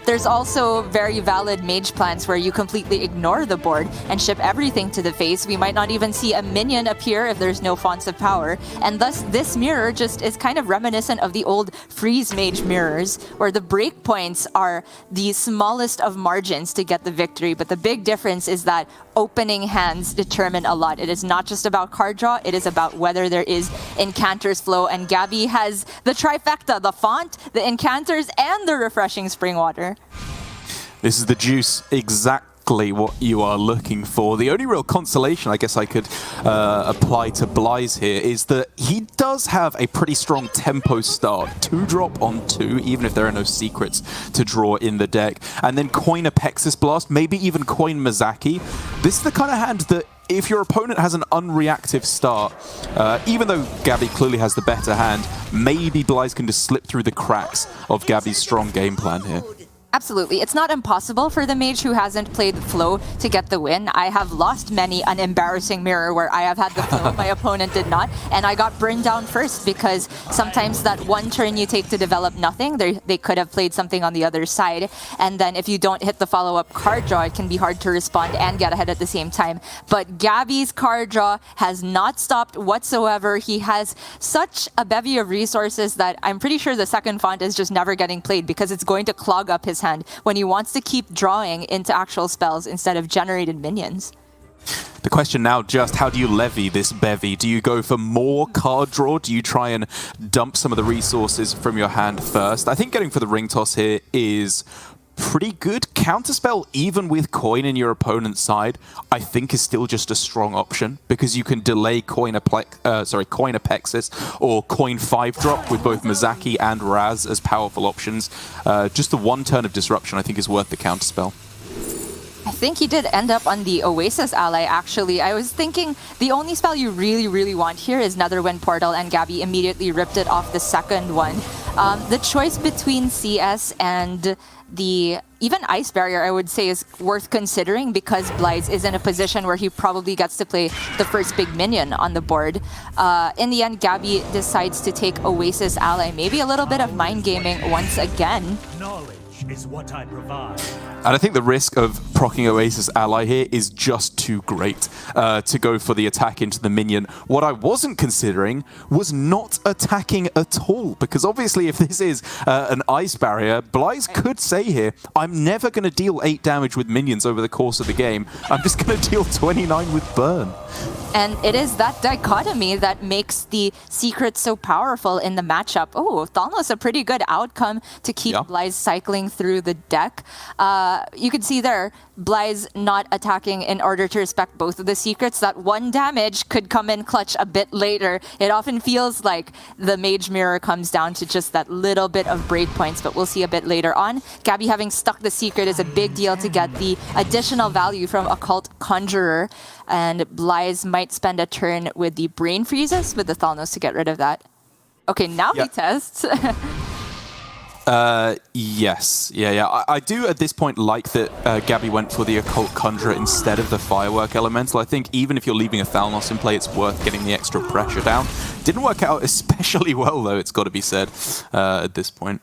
there's also very valid Mage plans where you completely ignore the board and ship everything to the face. We might not even see a minion appear if there's no fonts of power. And thus, this mirror just is kind of reminiscent of the old Freeze Mage mirrors, where the breakpoints are the smallest of margins to get the victory. But the big difference is that opening hands determine a lot. It is not just about card draw, it is about whether there is Enchanter's flow. And Gaby has the trifecta, the font, the Encanters, and the refreshing spring water. This is the juice, exactly what you are looking for. The only real consolation I guess I could apply to xBlyzes here is that he does have a pretty strong tempo start. 2-drop on 2, even if there are no secrets to draw in the deck. And then coin a Pexis Blast, maybe even coin Mizaki. This is the kind of hand that if your opponent has an unreactive start, even though Gaby clearly has the better hand, maybe xBlyzes can just slip through the cracks of Gaby's strong game plan here. Absolutely. It's not impossible for the Mage who hasn't played flow to get the win. I have lost many an embarrassing mirror where I have had the flow, my opponent did not, and I got burned down first because sometimes that one turn you take to develop nothing, they could have played something on the other side, and then if you don't hit the follow-up card draw, it can be hard to respond and get ahead at the same time. But Gaby's card draw has not stopped whatsoever. He has such a bevy of resources that I'm pretty sure the second font is just never getting played because it's going to clog up his hand when he wants to keep drawing into actual spells instead of generated minions. The question now just, how do you levy this bevy? Do you go for more card draw? Do you try and dump some of the resources from your hand first? I think getting for the ring toss here is pretty good. Counterspell, even with coin in your opponent's side, I think is still just a strong option because you can delay coin a Pexis or coin 5-drop with both Mizaki and Raz as powerful options. Just the one turn of disruption I think is worth the counterspell. I think he did end up on the Oasis ally, actually. I was thinking the only spell you really want here is Netherwind Portal, and Gaby immediately ripped it off the second one. The choice between CS and the even Ice Barrier, I would say, is worth considering because xBlyzes is in a position where he probably gets to play the first big minion on the board. In the end, Gaby decides to take Oasis ally. Maybe a little bit of mind gaming once again. Knowledge is what I provide. And I think the risk of proccing Oasis ally here is just too great to go for the attack into the minion. What I wasn't considering was not attacking at all, because obviously if this is an Ice Barrier, xBlyzes could say here, I'm never going to deal 8 damage with minions over the course of the game. I'm just going to deal 29 with burn. And it is that dichotomy that makes the secret so powerful in the matchup. Oh, Thalnos, a pretty good outcome to keep xBlyzes cycling through the deck. You can see there, xBlyzes not attacking in order to respect both of the secrets. That one damage could come in clutch a bit later. It often feels like the Mage Mirror comes down to just that little bit of breakpoints, but we'll see a bit later on. Gaby having stuck the secret is a big deal to get the additional value from Occult Conjurer. And xBlyzes might spend a turn with the Brain Freezes with the Thalnos to get rid of that. Okay, now he tests. Yes. Yeah. I do at this point like that Gaby went for the Occult Conjurer instead of the Firework Elemental. I think even if you're leaving a Thalnos in play, it's worth getting the extra pressure down. Didn't work out especially well, though, it's got to be said, at this point.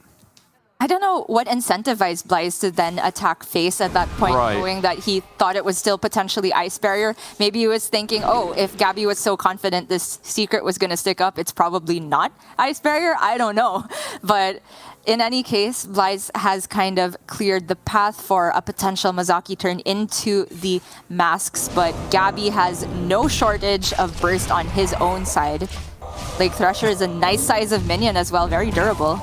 I don't know what incentivized xBlyzes to then attack face at that point, knowing that he thought it was still potentially Ice Barrier. Maybe he was thinking, oh, if Gaby was so confident this secret was going to stick up, it's probably not Ice Barrier. I don't know. But in any case, xBlyzes has kind of cleared the path for a potential Mizaki turn into the masks, but Gaby has no shortage of burst on his own side. Lake Thresher is a nice size of minion as well, very durable.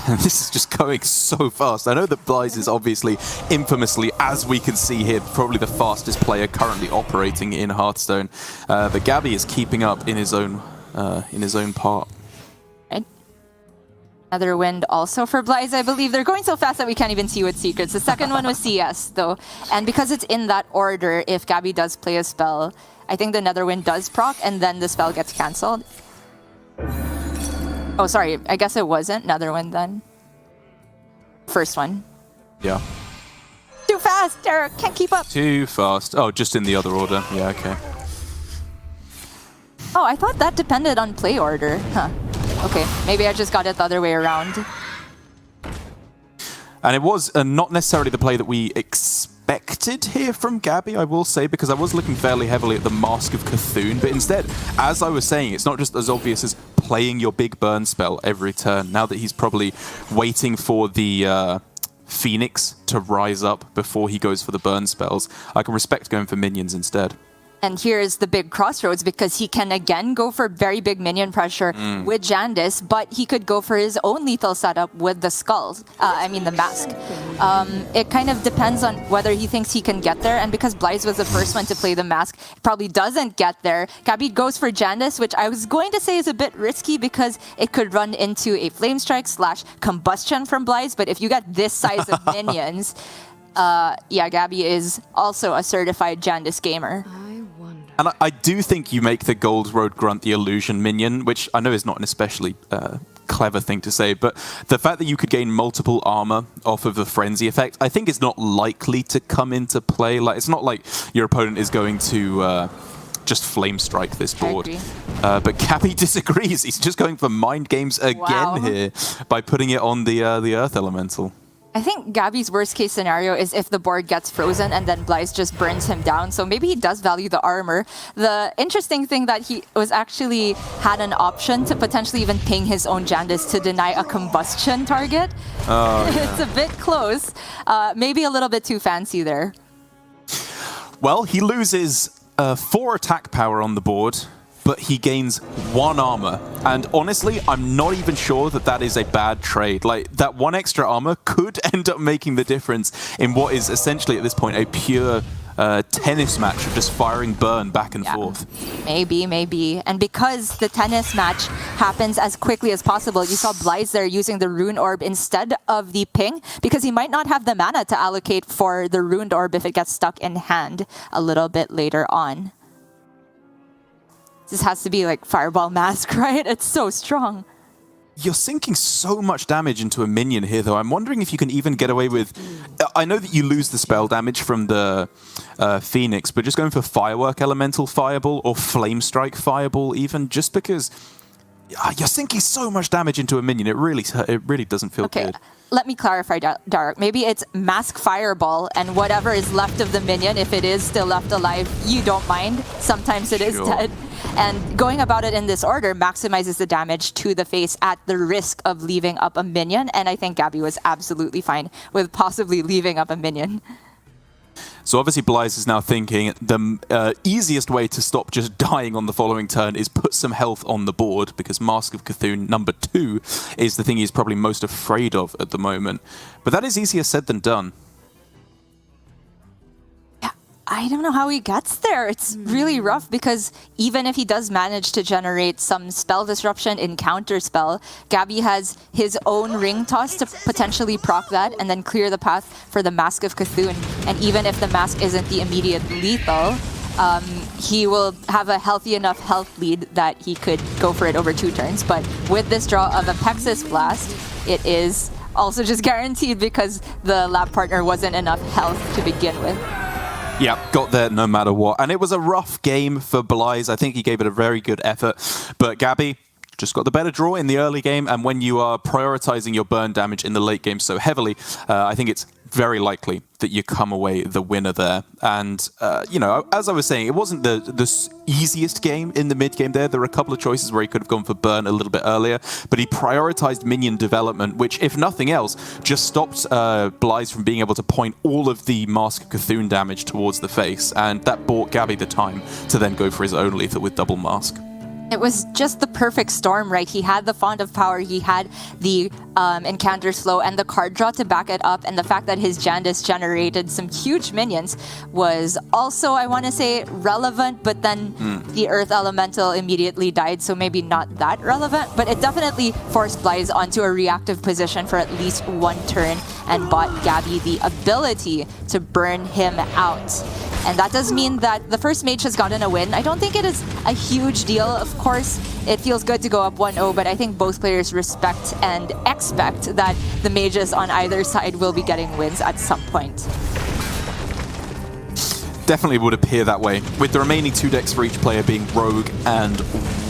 And this is just going so fast. I know that xBlyzes is obviously infamously, as we can see here, probably the fastest player currently operating in Hearthstone. But Gaby is keeping up in his own part. Right. Another wind also for xBlyzes, I believe. They're going so fast that we can't even see what secrets. The second one was CS, though. And because it's in that order, if Gaby does play a spell, I think the Netherwind does proc, and then the spell gets cancelled. Oh, sorry. I guess it wasn't Netherwind then. First one. Yeah. Too fast, Derek. Can't keep up. Too fast. Oh, just in the other order. Yeah, okay. Oh, I thought that depended on play order. Huh. Okay, maybe I just got it the other way around. And it was not necessarily the play that we expected here from Gaby, I will say, because I was looking fairly heavily at the Mask of Cthulhu, but instead, as I was saying, it's not just as obvious as playing your big burn spell every turn. Now that he's probably waiting for the Phoenix to rise up before he goes for the burn spells, I can respect going for minions instead. And here's the big crossroads, because he can again go for very big minion pressure with Jandice, but he could go for his own lethal setup with the skulls. The mask. It kind of depends on whether he thinks he can get there, and because Blyze was the first one to play the mask, he probably doesn't get there. Gaby goes for Jandice, which I was going to say is a bit risky because it could run into a Flame Strike / combustion from Blyze, but if you get this size of minions, Gaby is also a certified Jandice gamer. And I do think you make the Gold Road Grunt the illusion minion, which I know is not an especially clever thing to say, but the fact that you could gain multiple armor off of the frenzy effect, I think is not likely to come into play. Like, it's not like your opponent is going to just flame strike this board. But Gaby disagrees. He's just going for mind games again here by putting it on the Earth Elemental. I think Gaby's worst case scenario is if the board gets frozen and then Blyze just burns him down. So maybe he does value the armor. The interesting thing that he was actually had an option to potentially even ping his own Jandice to deny a combustion target. It's a bit close. Maybe a little bit too fancy there. Well, he loses 4 attack power on the board, but he gains 1 armor. And honestly, I'm not even sure that that is a bad trade. Like, that 1 extra armor could end up making the difference in what is essentially at this point a pure tennis match of just firing burn back and forth. Maybe. And because the tennis match happens as quickly as possible, you saw Blyze there using the Rune Orb instead of the ping, because he might not have the mana to allocate for the Rune Orb if it gets stuck in hand a little bit later on. This has to be like Fireball Mask, right? It's so strong. You're sinking so much damage into a minion here, though. I'm wondering if you can even get away with... I know that you lose the spell damage from the Phoenix, but just going for Firework Elemental Fireball or Flame Strike Fireball even, just because you're sinking so much damage into a minion. It really doesn't feel good. Let me clarify, Dark. Maybe it's Mask Fireball, and whatever is left of the minion, if it is still left alive, you don't mind. Sometimes it is dead. And going about it in this order maximizes the damage to the face at the risk of leaving up a minion, and I think Gaby was absolutely fine with possibly leaving up a minion. So obviously Blyze is now thinking the easiest way to stop just dying on the following turn is put some health on the board, because Mask of Cthulhu number 2 is the thing he's probably most afraid of at the moment. But that is easier said than done. I don't know how he gets there. It's really rough, because even if he does manage to generate some spell disruption in counter spell, Gaby has his own ring toss to potentially proc that and then clear the path for the Mask of Cthulhu. And even if the mask isn't the immediate lethal, he will have a healthy enough health lead that he could go for it over 2 turns. But with this draw of a Pexis Blast, it is also just guaranteed because the lab partner wasn't enough health to begin with. Yeah, got there no matter what. And it was a rough game for Blyze. I think he gave it a very good effort. But Gaby just got the better draw in the early game. And when you are prioritizing your burn damage in the late game so heavily, I think it's very likely that you come away the winner there. And, as I was saying, it wasn't the easiest game in the mid game there. There were a couple of choices where he could have gone for burn a little bit earlier, but he prioritized minion development, which, if nothing else, just stopped Blyze from being able to point all of the Mask of Cthulhu damage towards the face, and that bought Gaby the time to then go for his own lethal with double Mask. It was just the perfect storm, right? He had the Font of Power, he had the Encanter's Flow, and the card draw to back it up, and the fact that his Jandice generated some huge minions was also, I want to say, relevant, but then the Earth Elemental immediately died, so maybe not that relevant, but it definitely forced Blyze onto a reactive position for at least 1 turn and bought Gaby the ability to burn him out. And that does mean that the first mage has gotten a win. I don't think it is a huge deal. Of course, it feels good to go up 1-0, but I think both players respect and expect that the mages on either side will be getting wins at some point. Definitely would appear that way, with the remaining 2 decks for each player being Rogue and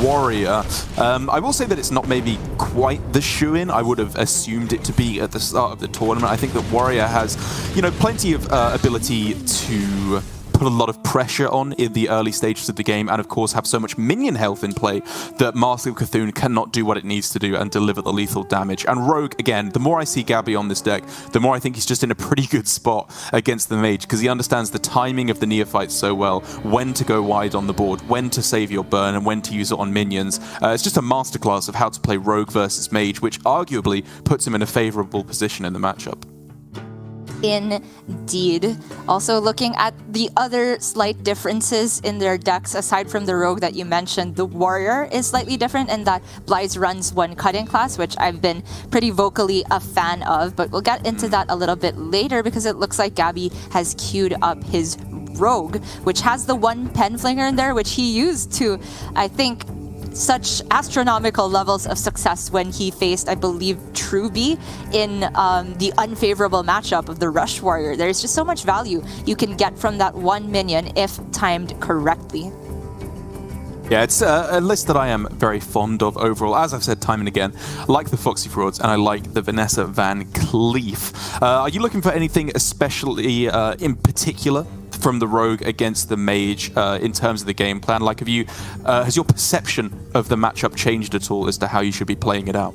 Warrior. I will say that it's not maybe quite the shoe-in I would have assumed it to be at the start of the tournament. I think that Warrior has, you know, plenty of ability to put a lot of pressure on in the early stages of the game, and of course have so much minion health in play that Mask of Cthulhu cannot do what it needs to do and deliver the lethal damage. And Rogue, again, the more I see Gaby on this deck, the more I think he's just in a pretty good spot against the Mage, because he understands the timing of the neophytes so well, when to go wide on the board, when to save your burn, and when to use it on minions. It's just a masterclass of how to play Rogue versus Mage, which arguably puts him in a favorable position in the matchup. Indeed. Also looking at the other slight differences in their decks, aside from the Rogue that you mentioned, the Warrior is slightly different in that Blyze runs one cutting class, which I've been pretty vocally a fan of, but we'll get into that a little bit later because it looks like Gaby has queued up his Rogue, which has the one pen flinger in there, which he used to, I think, such astronomical levels of success when he faced, I believe, Truby in the unfavorable matchup of the Rush Warrior. There's just so much value you can get from that one minion if timed correctly. Yeah, it's a list that I am very fond of overall. As I've said time and again, I like the Foxy Frauds and I like the Vanessa Van Cleef. Are you looking for anything especially in particular from the Rogue against the Mage in terms of the game plan? Like, have you has your perception of the matchup changed at all as to how you should be playing it out?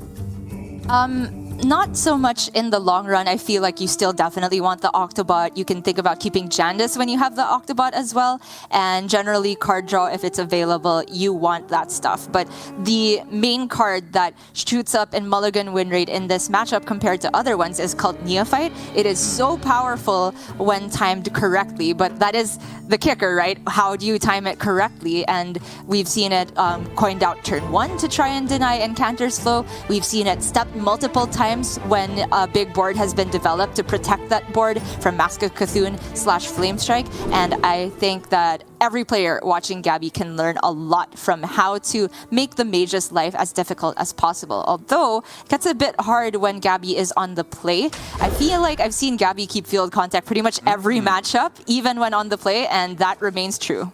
Not so much in the long run. I feel like you still definitely want the Octobot. You can think about keeping Jandis when you have the Octobot as well. And generally, card draw, if it's available, you want that stuff. But the main card that shoots up in mulligan win rate in this matchup compared to other ones is called Neophyte. It is so powerful when timed correctly, but that is the kicker, right? How do you time it correctly? And we've seen it coined out turn 1 to try and deny Encanter's flow. We've seen it stepped multiple times when a big board has been developed to protect that board from Mask of Cthulhu / Flame Strike. And I think that every player watching Gaby can learn a lot from how to make the Mage's life as difficult as possible. Although it gets a bit hard when Gaby is on the play. I feel like I've seen Gaby keep field contact pretty much every matchup, even when on the play, and that remains true.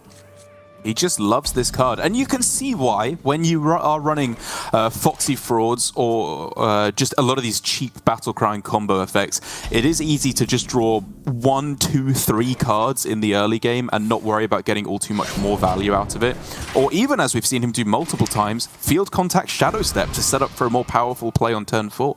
He just loves this card, and you can see why when you are running Foxy Frauds or just a lot of these cheap Battle Crown combo effects. It is easy to just draw 1, 2, 3 cards in the early game and not worry about getting all too much more value out of it. Or even, as we've seen him do multiple times, Field Contact Shadow Step to set up for a more powerful play on turn 4.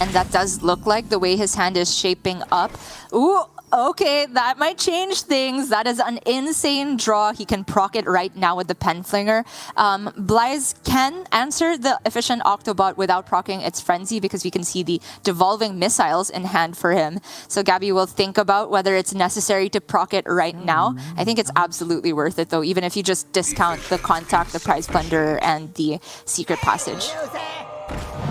And that does look like the way his hand is shaping up. Ooh! Okay, that might change things. That is an insane draw. He can proc it right now with the Pen Flinger. Blyze can answer the efficient Octobot without proccing its Frenzy because we can see the devolving missiles in hand for him. So Gaby will think about whether it's necessary to proc it right now. I think it's absolutely worth it though, even if you just discount the Contact, the Prize Plunderer, and the Secret Passage.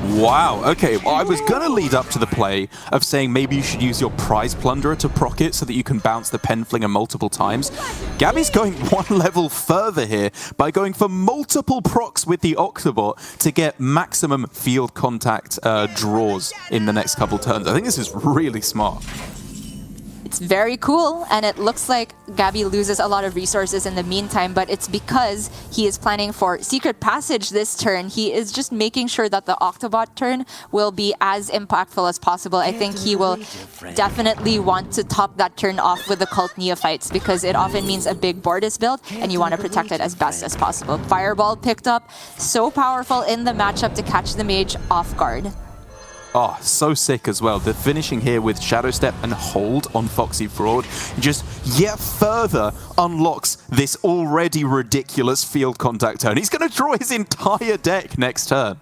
Wow, okay, well I was going to lead up to the play of saying maybe you should use your Prize Plunderer to proc it so that you can bounce the Pen Flinger multiple times. Gaby's going one level further here by going for multiple procs with the Octobot to get maximum field contact draws in the next couple turns. I think this is really smart. It's very cool, and it looks like Gaby loses a lot of resources in the meantime, but it's because he is planning for Secret Passage this turn. He is just making sure that the Octobot turn will be as impactful as possible. I think he will definitely want to top that turn off with the Cult Neophytes because it often means a big board is built, and you want to protect it as best as possible. Fireball picked up, so powerful in the matchup to catch the Mage off guard. Oh, so sick as well. The finishing here with Shadow Step and Hold on Foxy Fraud just yet further unlocks this already ridiculous field contact turn. He's going to draw his entire deck next turn.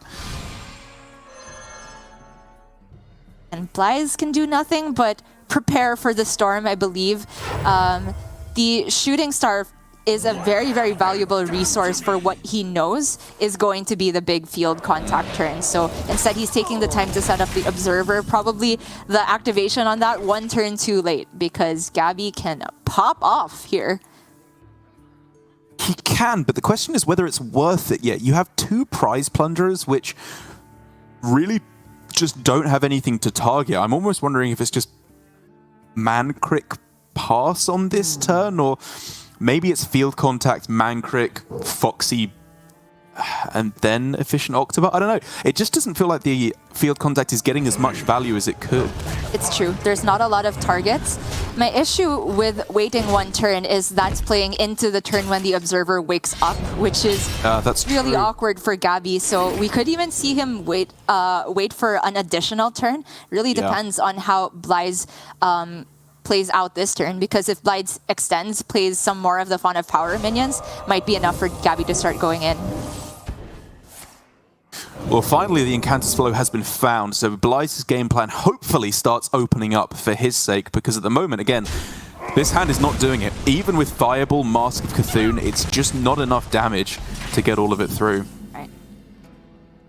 And Blyze can do nothing but prepare for the storm, I believe. The Shooting Star is a very, very valuable resource for what he knows is going to be the big field contact turn. So instead, he's taking the time to set up the Observer. Probably the activation on that one turn too late because Gaby can pop off here. He can, but the question is whether it's worth it yet. You have 2 Prize Plunderers, which really just don't have anything to target. I'm almost wondering if it's just Man-Crick pass on this turn, or maybe it's field contact, Mankrik, Foxy, and then efficient Octobot. I don't know. It just doesn't feel like the field contact is getting as much value as it could. It's true. There's not a lot of targets. My issue with waiting one turn is that's playing into the turn when the observer wakes up, which is that's really true. awkward for Gaby. So we could even see him wait for an additional turn. Really depends on how Blyze plays out this turn, because if Blyze extends, plays some more of the Fawn of Power minions, might be enough for Gaby to start going in. Well, finally, the Incantus Flow has been found, so Blyze's game plan hopefully starts opening up for his sake, because at the moment, again, this hand is not doing it. Even with Fireball, Mask of Cthulhu, it's just not enough damage to get all of it through. Right.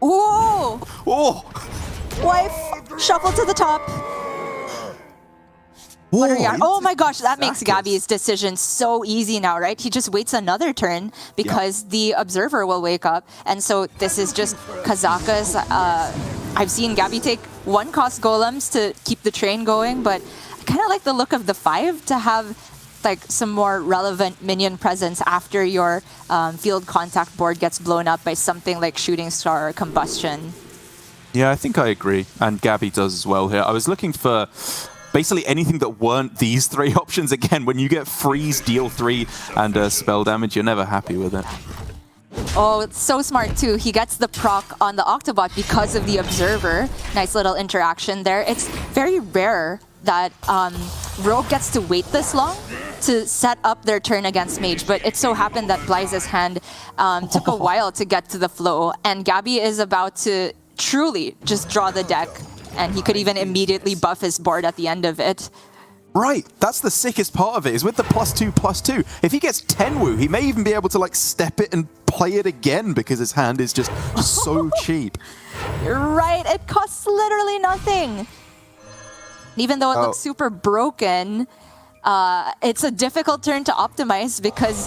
Ooh! Oh! Wife! Shuffle to the top! Oh my gosh, that makes Gaby's decision so easy now, right? He just waits another turn because the observer will wake up. And so this is just Kazaka's. I've seen Gaby take 1-cost golems to keep the train going, but I kind of like the look of the 5 to have like some more relevant minion presence after your field contact board gets blown up by something like Shooting Star or Combustion. Yeah, I think I agree. And Gaby does as well here. I was looking for basically anything that weren't these 3 options. Again, when you get freeze, deal 3, and spell damage, you're never happy with it. Oh, it's so smart too. He gets the proc on the Octobot because of the observer. Nice little interaction there. It's very rare that Rogue gets to wait this long to set up their turn against Mage, but it so happened that Blyze's hand took a while to get to the flow, and Gaby is about to truly just draw the deck. And he could even immediately buff his board at the end of it. Right, that's the sickest part of it, is with the +2/+2. If he gets Tenwu, he may even be able to like step it and play it again because his hand is just so cheap. You're right, it costs literally nothing. Even though it looks super broken, it's a difficult turn to optimize because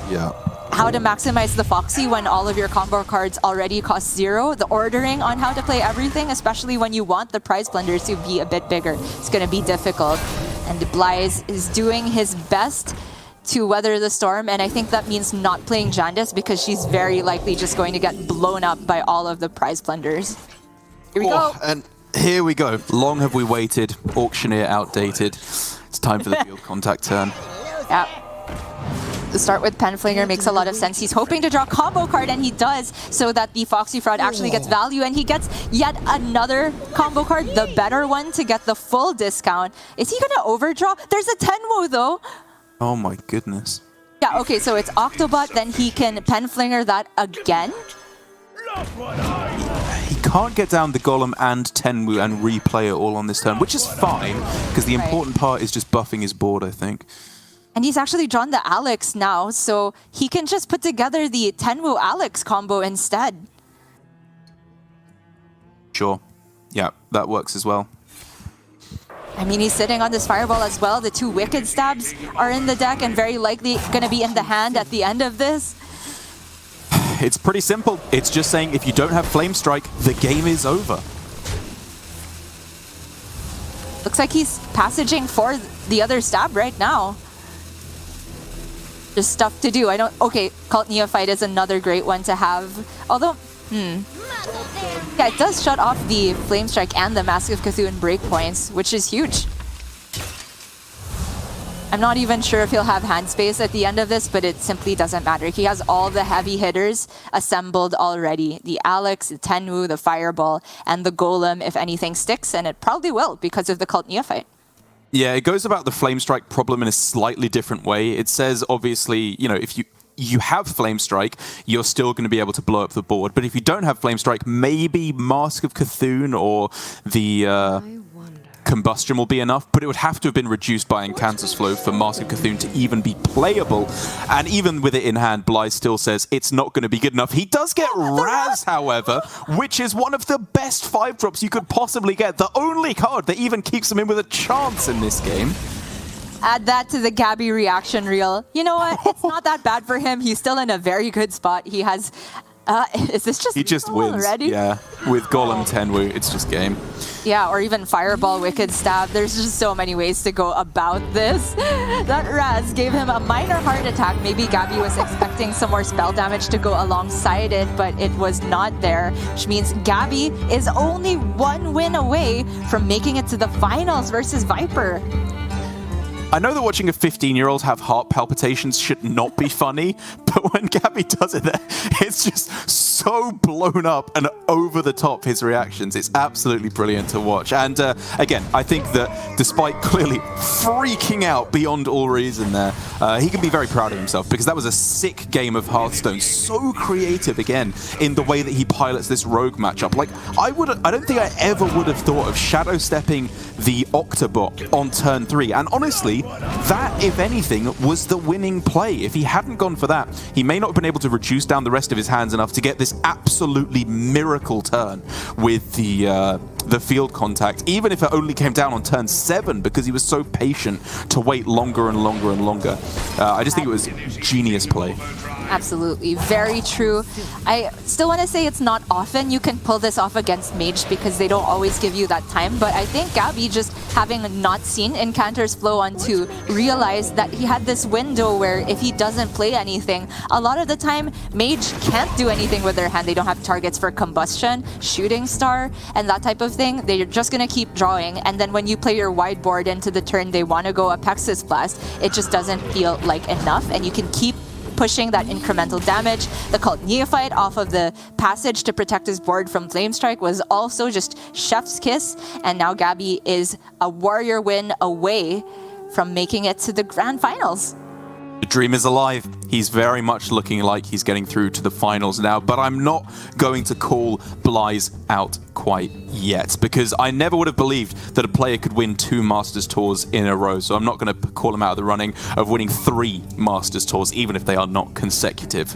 how to maximize the Foxy when all of your combo cards already cost 0. The ordering on how to play everything, especially when you want the prize blenders to be a bit bigger, it's going to be difficult. And Blyze is doing his best to weather the storm, and I think that means not playing Jandice because she's very likely just going to get blown up by all of the prize blenders. Here we go. And here we go. Long have we waited. Auctioneer outdated. It's time for the field contact turn. Yeah. To start with Penflinger makes a lot of sense. He's hoping to draw a combo card, and he does, so that the Foxy Fraud actually gets value, and he gets yet another combo card, the better one, to get the full discount. Is he going to overdraw? There's a Tenwo, though. Oh my goodness. Yeah, okay, so it's Octobot, then he can Penflinger that again. He can't get down the Golem and Tenwu and replay it all on this turn, which is fine, because the important part is just buffing his board, I think. And he's actually drawn the Alex now, so he can just put together the Tenwu Alex combo instead. Sure. Yeah, that works as well. I mean, he's sitting on this Fireball as well. The 2 Wicked Stabs are in the deck and very likely going to be in the hand at the end of this. It's pretty simple. It's just saying if you don't have Flame Strike, the game is over. Looks like he's passaging for the other stab right now. Just stuff to do. Okay, Cult Neophyte is another great one to have. Although, yeah, it does shut off the Flame Strike and the Mask of Cthulhu breakpoints, which is huge. I'm not even sure if he'll have hand space at the end of this, but it simply doesn't matter. He has all the heavy hitters assembled already. The Alex, the Tenwu, the Fireball, and the Golem if anything sticks, and it probably will because of the Cult Neophyte. Yeah, it goes about the Flame Strike problem in a slightly different way. It says, obviously, you know, if you have Flame Strike, you're still going to be able to blow up the board. But if you don't have Flame Strike, maybe Mask of Cthulhu or the Combustion will be enough, but it would have to have been reduced by Incantus Flow for Mask of Cthulhu to even be playable. And even with it in hand, Blyze still says it's not going to be good enough. He does get Raz, however, which is one of the best 5-drops you could possibly get. The only card that even keeps him in with a chance in this game. Add that to the Gaby reaction reel. You know what? It's not that bad for him. He's still in a very good spot. He has... is this just... He just wins, already? yeah. With Golem Tenwu, it's just game. Yeah, or even Fireball, Wicked Stab. There's just so many ways to go about this. That Raz gave him a minor heart attack. Maybe Gaby was expecting some more spell damage to go alongside it, but it was not there, which means Gaby is only one win away from making it to the finals versus Viper. I know that watching a 15-year-old have heart palpitations should not be funny, but when Gaby does it, it's just so blown up and over the top, his reactions. It's absolutely brilliant to watch. And again, I think that despite clearly freaking out beyond all reason there, he can be very proud of himself because that was a sick game of Hearthstone. So creative, again, in the way that he pilots this rogue matchup. Like, I don't think I ever would have thought of shadow stepping the Octobot on turn 3. And honestly, that, if anything, was the winning play. If he hadn't gone for that, he may not have been able to reduce down the rest of his hands enough to get this absolutely miracle turn with the field contact, even if it only came down on turn 7 because he was so patient to wait longer and longer and longer. I just think it was genius play. Absolutely, very true. I still want to say it's not often you can pull this off against Mage because they don't always give you that time, but I think Gaby, just having not seen Incanter's Flow on 2, realized that he had this window where if he doesn't play anything, a lot of the time Mage can't do anything with their hand. They don't have targets for Combustion, Shooting Star, and that type of thing. They're just going to keep drawing, and then when you play your wide board into the turn they want to go Apexis Blast, it just doesn't feel like enough, and you can keep pushing that incremental damage. The Cult Neophyte off of the passage to protect his board from Flame Strike was also just chef's kiss, and now Gaby is a warrior win away from making it to the grand finals. The dream is alive. He's very much looking like he's getting through to the finals now, but I'm not going to call xBlyzes out quite yet because I never would have believed that a player could win 2 Masters Tours in a row, so I'm not going to call him out of the running of winning 3 Masters Tours, even if they are not consecutive.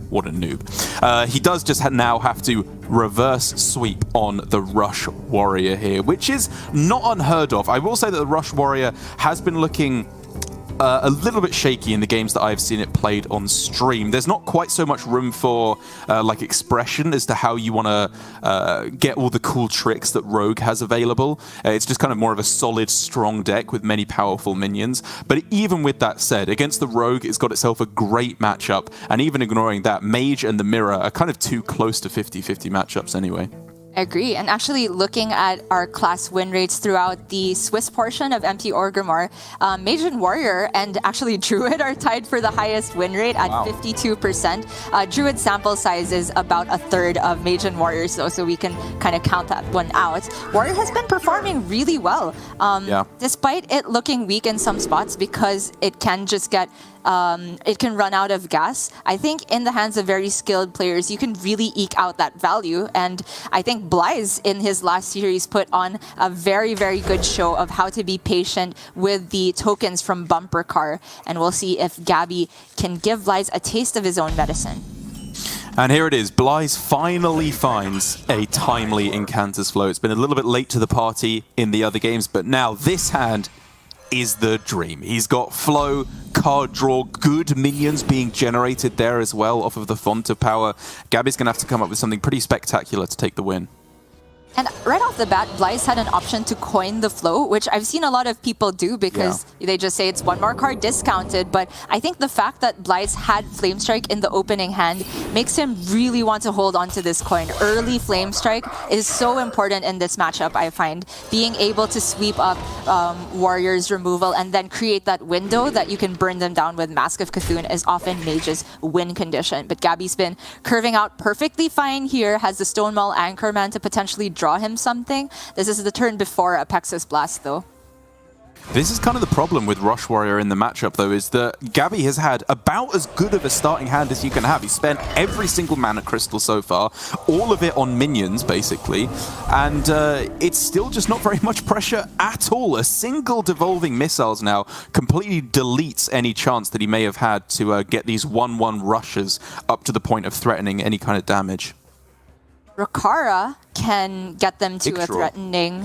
What a noob. He does just now have to reverse sweep on the Rush Warrior here, which is not unheard of. I will say that the Rush Warrior has been looking a little bit shaky in the games that I've seen it played on stream. There's not quite so much room for like expression as to how you want to get all the cool tricks that Rogue has available. It's just kind of more of a solid, strong deck with many powerful minions. But even with that said, against the Rogue, it's got itself a great matchup. And even ignoring that, Mage and the Mirror are kind of too close to 50-50 matchups anyway. I agree. And actually looking at our class win rates throughout the Swiss portion of MP Orgrimmar, Mage and Warrior and actually Druid are tied for the highest win rate at 52%. Druid sample size is about a third of Mage and Warrior, so we can kind of count that one out. Warrior has been performing really well, despite it looking weak in some spots because it can just get it can run out of gas. I think in the hands of very skilled players, you can really eke out that value. And I think xBlyzes in his last series put on a very, very good show of how to be patient with the tokens from Bumper Car. And we'll see if Gaby can give xBlyzes a taste of his own medicine. And here it is. xBlyzes finally finds a timely Incanter's Flow. It's been a little bit late to the party in the other games, but now this hand is the dream. He's got flow, card draw, good minions being generated there as well off of the Font of Power. Gaby's going to have to come up with something pretty spectacular to take the win. And right off the bat, xBlyzes had an option to coin the flow, which I've seen a lot of people do because they just say it's one more card discounted. But I think the fact that xBlyzes had Flame Strike in the opening hand makes him really want to hold on to this coin. Early Flame Strike is so important in this matchup, I find. Being able to sweep up Warrior's removal and then create that window that you can burn them down with Mask of Cthulhu is often Mage's win condition. But Gaby's been curving out perfectly fine here, has the Stonewall Anchorman to potentially draw him something. This is the turn before Apexis Blast, though. This is kind of the problem with Rush Warrior in the matchup, though, is that Gaby has had about as good of a starting hand as you can have. He's spent every single mana crystal so far, all of it on minions, basically, and it's still just not very much pressure at all. A single Devolving Missiles now completely deletes any chance that he may have had to get these 1-1 rushes up to the point of threatening any kind of damage. Rakara can get them to a threatening,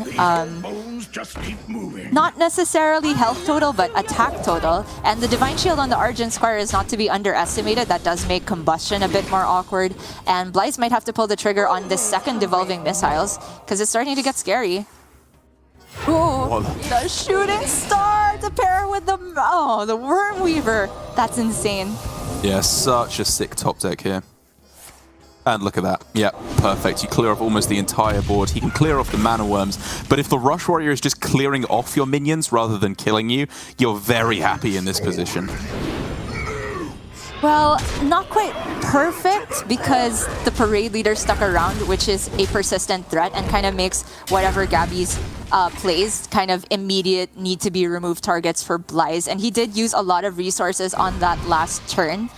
not necessarily health total, but attack total. And the Divine Shield on the Argent Squire is not to be underestimated. That does make Combustion a bit more awkward. And xBlyzes might have to pull the trigger on this second Devolving Missiles, because it's starting to get scary. Ooh, the shooting star to pair with the Worm Weaver. That's insane. Yeah, such a sick top deck here. And look at that. Yeah, perfect. You clear off almost the entire board. He can clear off the Mana Worms, but if the Rush Warrior is just clearing off your minions rather than killing you, you're very happy in this position. Well, not quite perfect because the Parade Leader stuck around, which is a persistent threat and kind of makes whatever Gaby's plays kind of immediate need to be removed targets for xBlyzes. And he did use a lot of resources on that last turn,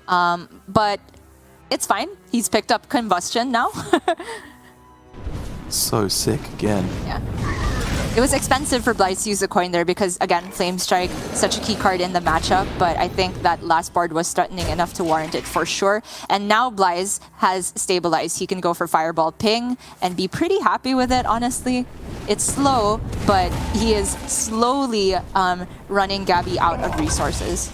but it's fine. He's picked up Combustion now. So sick again. Yeah. It was expensive for xBlyzes to use the coin there because, again, Flame Strike, such a key card in the matchup, but I think that last board was threatening enough to warrant it for sure. And now xBlyzes has stabilized. He can go for Fireball Ping and be pretty happy with it, honestly. It's slow, but he is slowly running Gaby out of resources.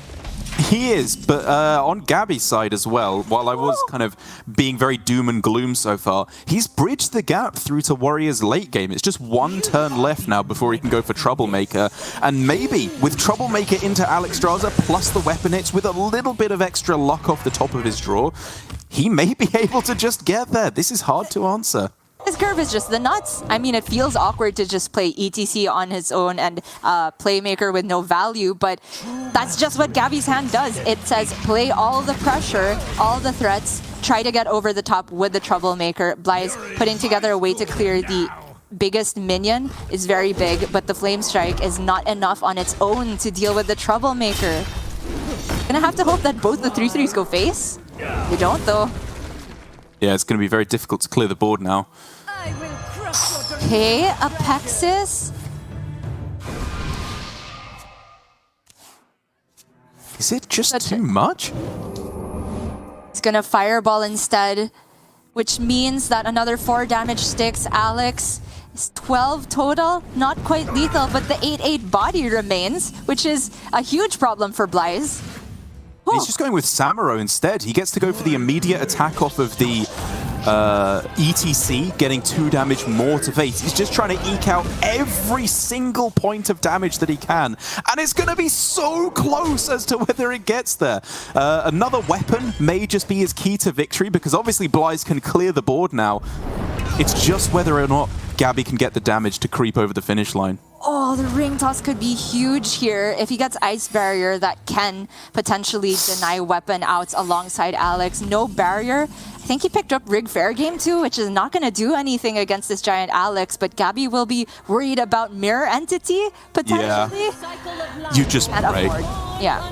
He is, but on Gaby's side as well, while I was kind of being very doom and gloom so far, he's bridged the gap through to Warrior's late game. It's just one turn left now before he can go for Troublemaker. And maybe with Troublemaker into Alexstrasza plus the Weapon Hits with a little bit of extra luck off the top of his draw, he may be able to just get there. This is hard to answer. His curve is just the nuts. I mean, it feels awkward to just play ETC on his own and Playmaker with no value, but that's just what Gaby's hand does. It says play all the pressure, all the threats, try to get over the top with the Troublemaker. xBlyzes putting together a way to clear the biggest minion is very big, but the Flame Strike is not enough on its own to deal with the Troublemaker. Gonna have to hope that both the 3/3s go face. They don't, though. Yeah, it's going to be very difficult to clear the board now. Okay, Apexis. Is it just too much? He's gonna Fireball instead, which means that another 4 damage sticks. Alex is 12 total, not quite lethal, but the 8/8 body remains, which is a huge problem for xBlyzes. He's just going with Samuro instead. He gets to go for the immediate attack off of the ETC, getting 2 damage more to face. He's just trying to eke out every single point of damage that he can. And it's going to be so close as to whether it gets there. Another weapon may just be his key to victory, because obviously xBlyzes can clear the board now. It's just whether or not Gaby can get the damage to creep over the finish line. Oh, the ring toss could be huge here. If he gets Ice Barrier, that can potentially deny weapon outs alongside Alex. No barrier. I think he picked up Rig Fair Game too, which is not going to do anything against this giant Alex, but Gaby will be worried about Mirror Entity, potentially. Yeah. You just pray. Yeah.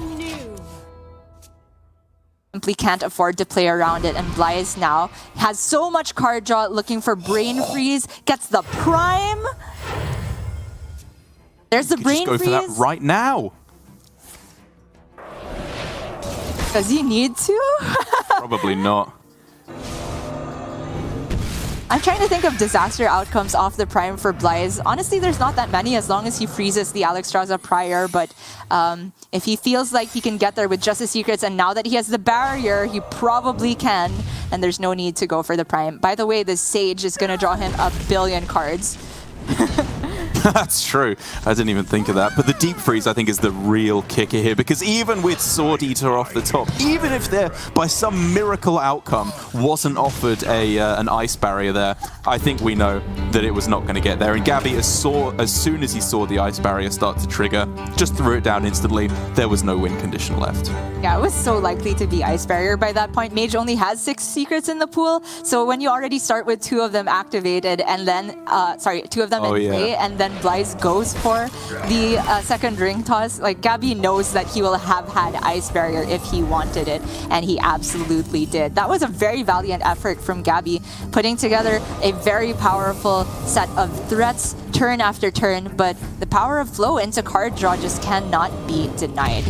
Simply can't afford to play around it, and xBlyzes now has so much card draw, looking for Brain Freeze, gets the Prime. There's the Brain Freeze. Just go for that right now. Does he need to? Probably not. I'm trying to think of disaster outcomes off the Prime for xBlyzes. Honestly, there's not that many as long as he freezes the Alexstrasza prior, but if he feels like he can get there with just the secrets, and now that he has the barrier, he probably can, and there's no need to go for the Prime. By the way, the Sage is going to draw him 1 billion cards. That's true. I didn't even think of that. But the Deep Freeze, I think, is the real kicker here, because even with Sword Eater off the top, even if there, by some miracle outcome, wasn't offered an ice barrier there, I think we know that it was not going to get there. And Gaby, as soon as he saw the ice barrier start to trigger, just threw it down instantly. There was no win condition left. Yeah, it was so likely to be ice barrier by that point. Mage only has 6 secrets in the pool, so when you already start with 2 of them activated, and then, 2 of them in play, and then xBlyzes goes for the second ring toss, like Gaby knows that he will have had ice barrier if he wanted it, and he absolutely did. That was a very valiant effort from Gaby, putting together a very powerful set of threats turn after turn, but the power of flow into card draw just cannot be denied.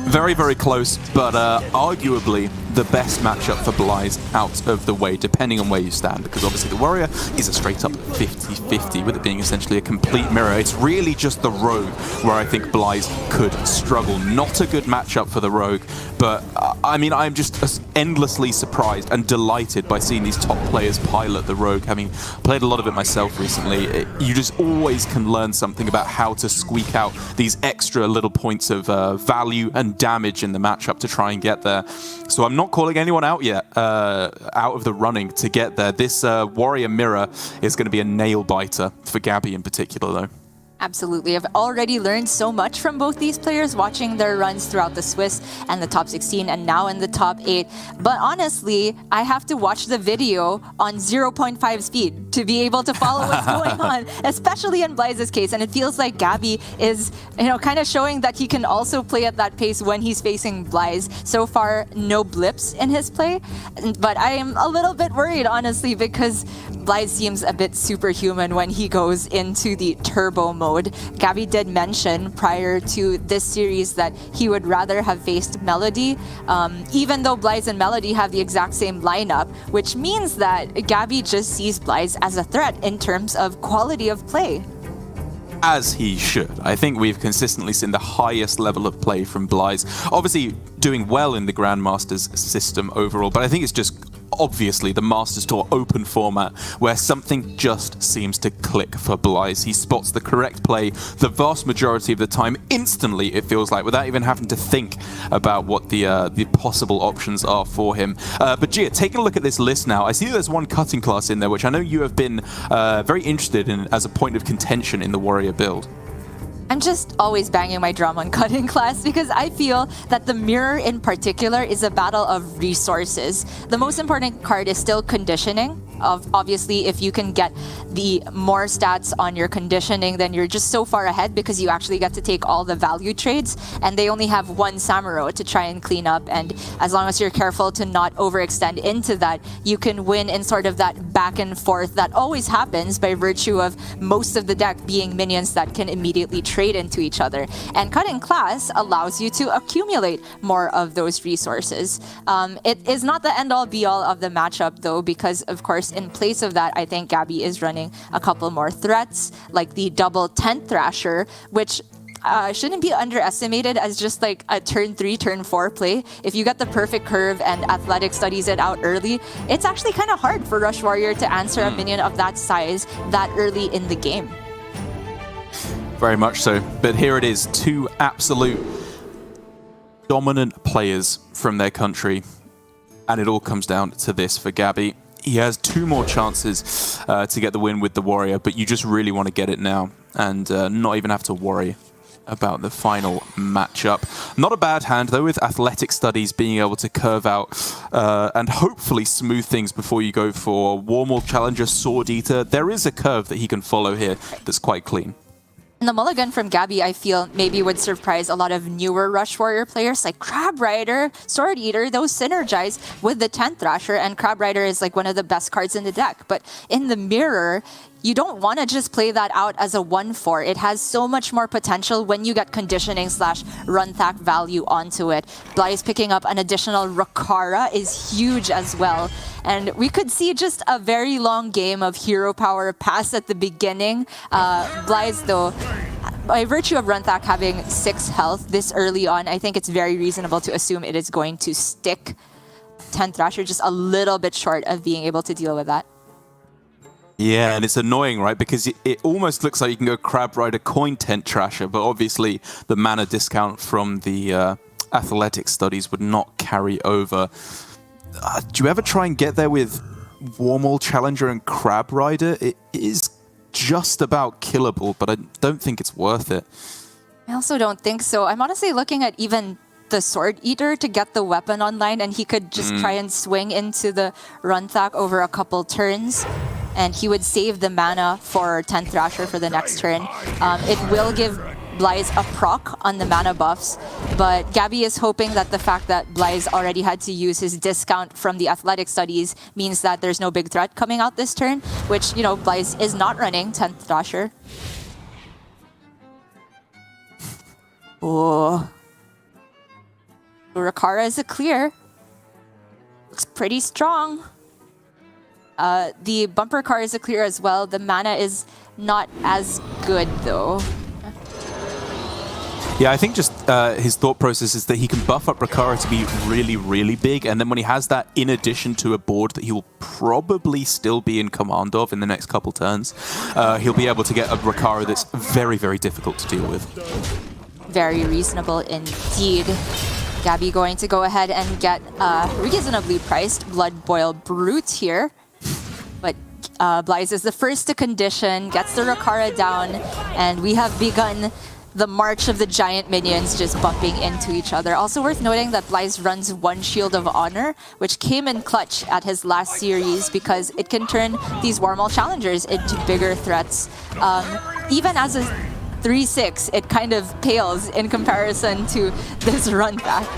Very, very close, but arguably the best matchup for xBlyzes out of the way, depending on where you stand, because obviously the Warrior is a straight-up 50-50, with it being essentially a complete mirror. It's really just the Rogue where I think xBlyzes could struggle. Not a good matchup for the Rogue, but I mean, I'm just endlessly surprised and delighted by seeing these top players pilot the Rogue. Having played a lot of it myself recently, you just always can learn something about how to squeak out these extra little points of value and damage in the matchup to try and get there. So I'm not calling anyone out yet, out of the running to get there. This Warrior Mirror is going to be a nail-biter for Gaby in particular, though. Absolutely. I've already learned so much from both these players watching their runs throughout the Swiss and the top 16 and now in the top 8. But honestly, I have to watch the video on 0.5 speed to be able to follow what's going on, especially in xBlyzes' case. And it feels like Gaby is, kind of showing that he can also play at that pace when he's facing xBlyzes. So far, no blips in his play. But I am a little bit worried, honestly, because xBlyzes seems a bit superhuman when he goes into the turbo mode. Gaby did mention prior to this series that he would rather have faced Melody, even though xBlyzes and Melody have the exact same lineup, which means that Gaby just sees xBlyzes as a threat in terms of quality of play. As he should. I think we've consistently seen the highest level of play from xBlyzes. Obviously doing well in the Grandmasters system overall, but I think it's just obviously the Masters Tour open format where something just seems to click for xBlyzes. He spots the correct play the vast majority of the time, instantly it feels like, without even having to think about what the possible options are for him. But Gia, taking a look at this list now, I see there's one cutting class in there, which I know you have been very interested in as a point of contention in the Warrior build. I'm just always banging my drum on cutting class because I feel that the mirror in particular is a battle of resources. The most important card is still conditioning. Obviously, if you can get the more stats on your conditioning, then you're just so far ahead because you actually get to take all the value trades, and they only have one Samuro to try and clean up. And as long as you're careful to not overextend into that, you can win in sort of that back and forth that always happens by virtue of most of the deck being minions that can immediately trade into each other. And cutting class allows you to accumulate more of those resources. It is not the end-all be-all of the matchup, though, because of course in place of that, I think Gaby is running a couple more threats, like the double 10th Thrasher, which shouldn't be underestimated as just like a turn 3, turn 4 play. If you get the perfect curve and Athletic studies it out early, it's actually kind of hard for Rush Warrior to answer a minion of that size that early in the game. Very much so. But here it is, two absolute dominant players from their country. And it all comes down to this for Gaby. He has two more chances to get the win with the Warrior, but you just really want to get it now and not even have to worry about the final matchup. Not a bad hand, though, with Athletic Studies being able to curve out and hopefully smooth things before you go for Warmall Challenger, Sword Eater. There is a curve that he can follow here that's quite clean. And the mulligan from Gaby, I feel, maybe would surprise a lot of newer Rush Warrior players like Crab Rider, Sword Eater. Those synergize with the 10th Thrasher, and Crab Rider is like one of the best cards in the deck. But in the mirror, you don't want to just play that out as a 1-4. It has so much more potential when you get conditioning / run thack value onto it. xBlyzes picking up an additional Rakara is huge as well. And we could see just a very long game of hero power pass at the beginning. xBlyzes, though, by virtue of run thack having 6 health this early on, I think it's very reasonable to assume it is going to stick. 10th Thrasher just a little bit short of being able to deal with that. Yeah, and it's annoying, right? Because it almost looks like you can go Crab Rider, coin 10th Thrasher, but obviously the mana discount from the Athletic Studies would not carry over. Do you ever try and get there with Warmall Challenger and Crab Rider? It is just about killable, but I don't think it's worth it. I also don't think so. I'm honestly looking at even the Sword Eater to get the weapon online, and he could just try and swing into the run thack over a couple turns, and he would save the mana for 10th Thrasher for the next turn. It will give xBlyzes a proc on the mana buffs, but Gaby is hoping that the fact that xBlyzes already had to use his discount from the Athletic Studies means that there's no big threat coming out this turn, which, you know, xBlyzes is not running 10th Thrasher. Oh. Rakara is a clear. Looks pretty strong. The bumper car is a clear as well. The mana is not as good though. Yeah, I think just his thought process is that he can buff up Rakara to be really, really big, and then when he has that in addition to a board that he will probably still be in command of in the next couple turns, he'll be able to get a Rakara that's very, very difficult to deal with. Very reasonable indeed. Gaby going to go ahead and get reasonably priced Blood Boil Brute here. But Blyze is the first to condition, gets the Rakara down, and we have begun the march of the giant minions just bumping into each other. Also worth noting that Blyze runs one Shield of Honor, which came in clutch at his last series because it can turn these Warmaul challengers into bigger threats. Even as a 3-6, it kind of pales in comparison to this run back.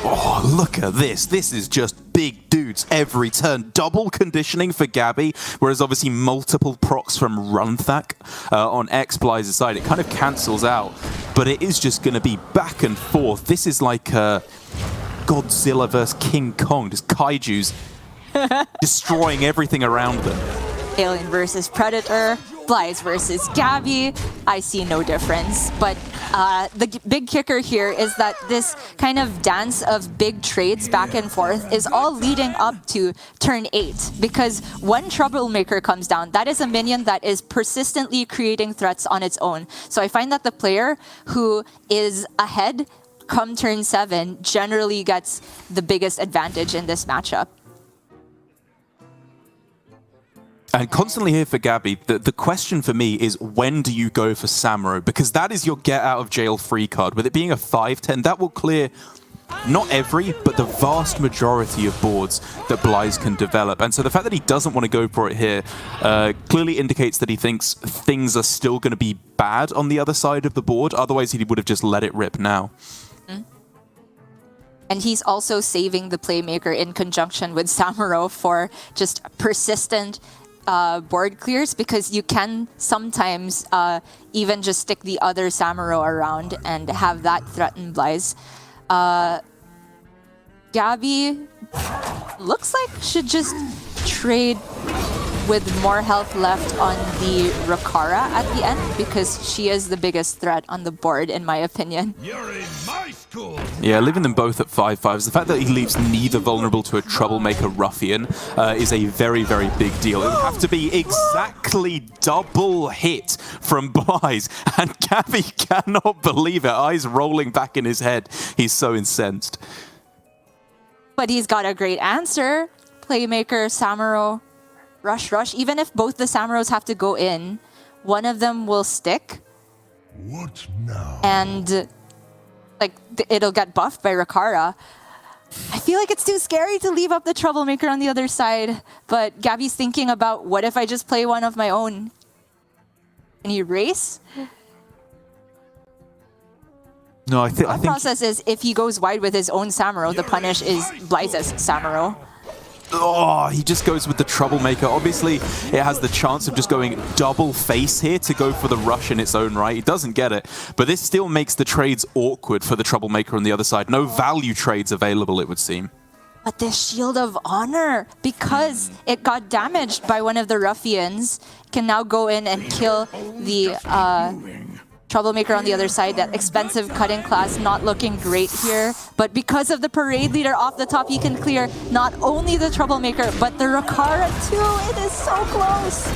Oh, look at this. This is just big dudes every turn. Double conditioning for Gaby, whereas obviously multiple procs from Runthak on xBlyzes' side. It kind of cancels out, but it is just going to be back and forth. This is like Godzilla versus King Kong, just Kaijus destroying everything around them. Alien versus Predator, Blyze versus Gaby. I see no difference, but the big kicker here is that this kind of dance of big trades back and forth is all leading up to turn 8, because when Troublemaker comes down, that is a minion that is persistently creating threats on its own. So I find that the player who is ahead come turn 7 generally gets the biggest advantage in this matchup. And constantly here for Gaby, the question for me is, when do you go for Samuro? Because that is your get out of jail free card. With it being a 5/10, that will clear not every, but the vast majority of boards that Blyze can develop. And so the fact that he doesn't want to go for it here clearly indicates that he thinks things are still going to be bad on the other side of the board. Otherwise, he would have just let it rip now. And he's also saving the Playmaker in conjunction with Samuro for just persistent board clears, because you can sometimes even just stick the other Samuro around and have that threaten Blyze. Gaby looks like should just trade with more health left on the Rakara at the end, because she is the biggest threat on the board, in my opinion. You're in my school. Yeah, leaving them both at 5/5s. The fact that he leaves neither vulnerable to a Troublemaker Ruffian is a very, very big deal. It would have to be exactly double hit from Blyze, and Gaby cannot believe it. Eyes rolling back in his head. He's so incensed. But he's got a great answer. Playmaker, Samuro, rush. Even if both the Samuros have to go in, one of them will stick. What now? And like it'll get buffed by Rakara. I feel like it's too scary to leave up the Troublemaker on the other side, but Gaby's thinking about, what if I just play one of my own? Can he race? No, I think the process is, if he goes wide with his own Samuro, the punish is Blyze's Samuro. Oh, he just goes with the Troublemaker. Obviously, it has the chance of just going double face here to go for the rush in its own right. He doesn't get it, but this still makes the trades awkward for the Troublemaker on the other side. No value trades available, it would seem. But this Shield of Honor, because it got damaged by one of the Ruffians, can now go in and kill the Troublemaker on the other side. That expensive cutting class not looking great here. But because of the Parade Leader off the top, he can clear not only the Troublemaker, but the Rakara too. It is so close.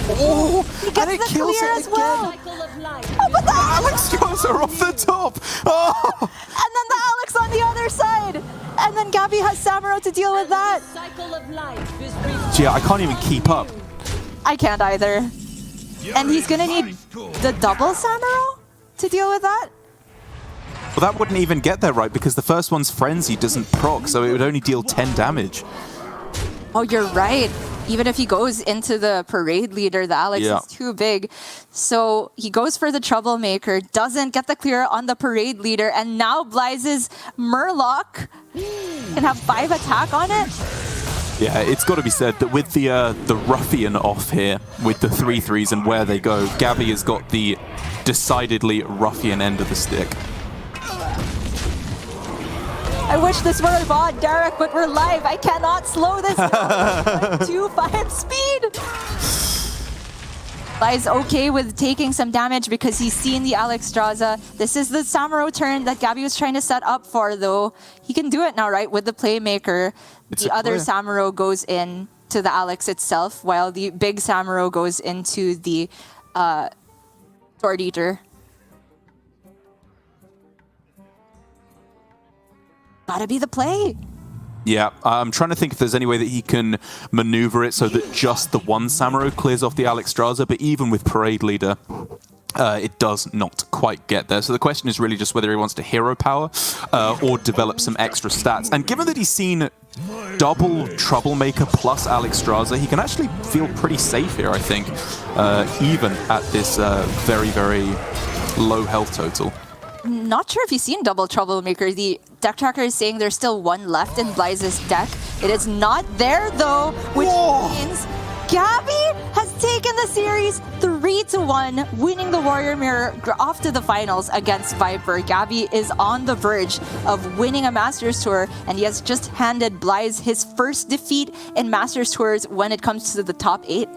Oh, he gets and it the kills clear it as well. Oh, but the Alex goes her off the top. Oh. And then the Alex on the other side. And then Gaby has Samuro to deal with that. Gee, I can't even keep up. I can't either. And he's gonna need the double Samuro to deal with that? Well, that wouldn't even get there, right? Because the first one's Frenzy doesn't proc, so it would only deal 10 damage. Oh, you're right. Even if he goes into the Parade Leader, the Alex is too big. So he goes for the Troublemaker, doesn't get the clear on the Parade Leader, and now Blyze's Murloc can have 5 attack on it. Yeah, it's got to be said that with the Ruffian off here, with the 3/3s and where they go, Gaby has got the decidedly Ruffian end of the stick. I I wish this were a VOD, Derek, but we're live. I cannot slow this down. 2.5 speed. Blyze okay with taking some damage because he's seen the Alexstrasza. This is the Samuro turn that Gaby was trying to set up for, though. He can do it now, right, with the Playmaker. The other Samuro goes in to the Alex itself, while the big Samuro goes into the Sword Eater. Gotta be the play. Yeah, I'm trying to think if there's any way that he can maneuver it so that just the one Samuro clears off the Alexstrasza, but even with Parade Leader, it does not quite get there. So the question is really just whether he wants to hero power or develop some extra stats. And given that he's seen double Troublemaker plus Alexstrasza, he can actually feel pretty safe here, I think, even at this very, very low health total. Not sure if you've seen double Troublemaker. The deck tracker is saying there's still one left in Blyze's deck. It is not there, though, which means Gaby has taken the series 3-1, winning the Warrior Mirror off to the finals against Viper. Gaby is on the verge of winning a Masters Tour, and he has just handed Blyze his first defeat in Masters Tours when it comes to the top 8.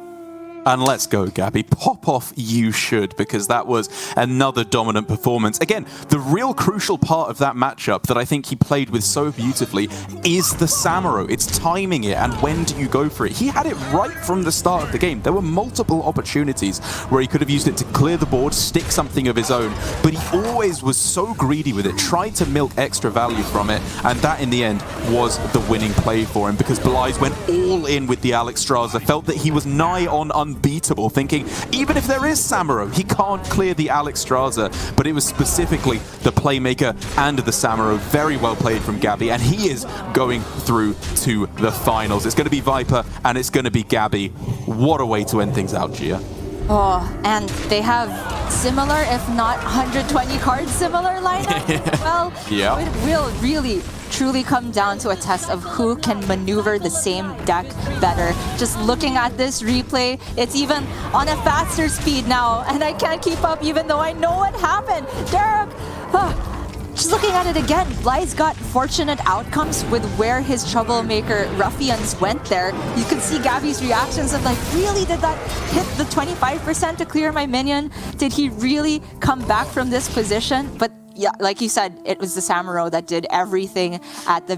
And let's go, Gaby. Pop off you should, because that was another dominant performance. Again, the real crucial part of that matchup that I think he played with so beautifully is the Samuro. It's timing it and when do you go for it. He had it right from the start of the game. There were multiple opportunities where he could have used it to clear the board, stick something of his own, but he always was so greedy with it, tried to milk extra value from it, and that in the end was the winning play for him, because Blyze went all in with the Alexstrasza, felt that he was nigh on unbeatable, thinking even if there is Samuro, he can't clear the Alexstrasza, but it was specifically the Playmaker and the Samuro. Very well played from Gaby, and he is going through to the finals. It's going to be Viper and it's going to be Gaby. What a way to end things out, Gia. Oh, and they have similar, if not 120 cards similar lineup. Well, yeah. It will really truly come down to a test of who can maneuver the same deck better. Just looking at this replay, it's even on a faster speed now, and I can't keep up even though I know what happened. Derek, just looking at it again, Blyze got fortunate outcomes with where his Troublemaker ruffians went there. You could see Gaby's reactions of like, really, did that hit the 25% to clear my minion? Did he really come back from this position? But yeah, like you said, it was the Samuro that did everything at the very